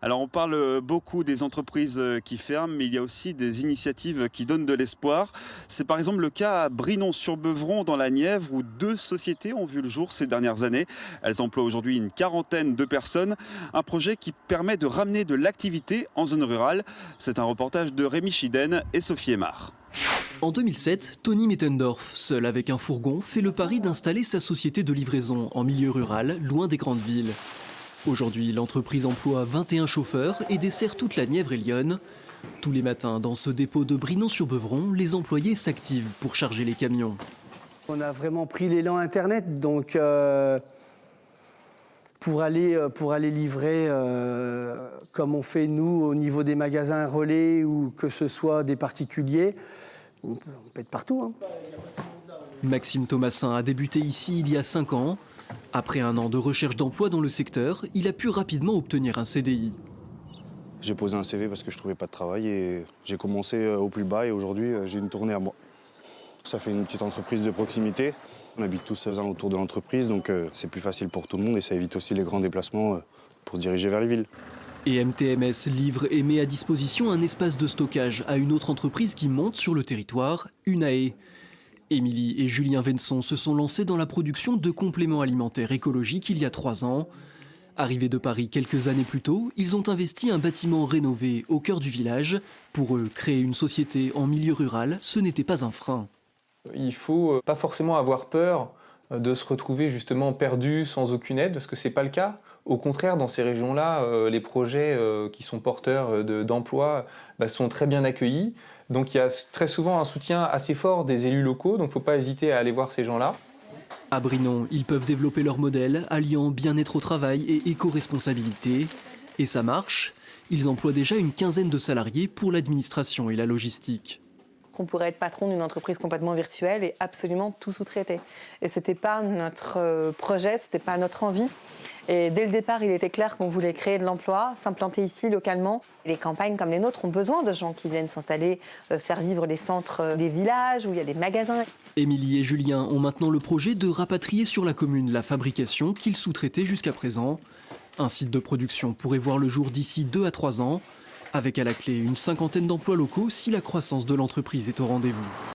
Alors on parle beaucoup des entreprises qui ferment, mais il y a aussi des initiatives qui donnent de l'espoir. C'est par exemple le cas à Brinon-sur-Beuvron dans la Nièvre où deux sociétés ont vu le jour ces dernières années. Elles emploient aujourd'hui une quarantaine de personnes. Un projet qui permet de ramener de l'activité en zone rurale. C'est un reportage de Rémi Chiden et Sophie Aymar. En 2007, Tony Mittendorf, seul avec un fourgon, fait le pari d'installer sa société de livraison en milieu rural, loin des grandes villes. Aujourd'hui, l'entreprise emploie 21 chauffeurs et dessert toute la Nièvre et l'Yonne. Tous les matins, dans ce dépôt de Brinon-sur-Beuvron, les employés s'activent pour charger les camions. On a vraiment pris l'élan Internet, donc pour aller livrer comme on fait nous au niveau des magasins relais ou que ce soit des particuliers, on peut être partout. Hein. Maxime Thomasin a débuté ici il y a 5 ans. Après un an de recherche d'emploi dans le secteur, il a pu rapidement obtenir un CDI. J'ai posé un CV parce que je ne trouvais pas de travail et j'ai commencé au plus bas et aujourd'hui j'ai une tournée à moi. Ça fait une petite entreprise de proximité. On habite tous aux alentours de l'entreprise, donc c'est plus facile pour tout le monde et ça évite aussi les grands déplacements pour se diriger vers les villes. Et MTMS livre et met à disposition un espace de stockage à une autre entreprise qui monte sur le territoire, Unae. Émilie et Julien Venson se sont lancés dans la production de compléments alimentaires écologiques il y a 3 ans. Arrivés de Paris quelques années plus tôt, ils ont investi un bâtiment rénové au cœur du village. Pour eux, créer une société en milieu rural, ce n'était pas un frein. Il ne faut pas forcément avoir peur de se retrouver justement perdu sans aucune aide, parce que ce n'est pas le cas. Au contraire, dans ces régions-là, les projets qui sont porteurs d'emploi sont très bien accueillis. Donc il y a très souvent un soutien assez fort des élus locaux, donc il ne faut pas hésiter à aller voir ces gens-là. À Brinon, ils peuvent développer leur modèle, alliant bien-être au travail et éco-responsabilité. Et ça marche. Ils emploient déjà une quinzaine de salariés pour l'administration et la logistique. On pourrait être patron d'une entreprise complètement virtuelle et absolument tout sous-traiter. Et ce n'était pas notre projet, ce n'était pas notre envie. Et dès le départ, il était clair qu'on voulait créer de l'emploi, s'implanter ici localement. Les campagnes comme les nôtres ont besoin de gens qui viennent s'installer, faire vivre les centres des villages où il y a des magasins. Émilie et Julien ont maintenant le projet de rapatrier sur la commune la fabrication qu'ils sous-traitaient jusqu'à présent. Un site de production pourrait voir le jour d'ici 2 à 3 ans, avec à la clé une cinquantaine d'emplois locaux si la croissance de l'entreprise est au rendez-vous.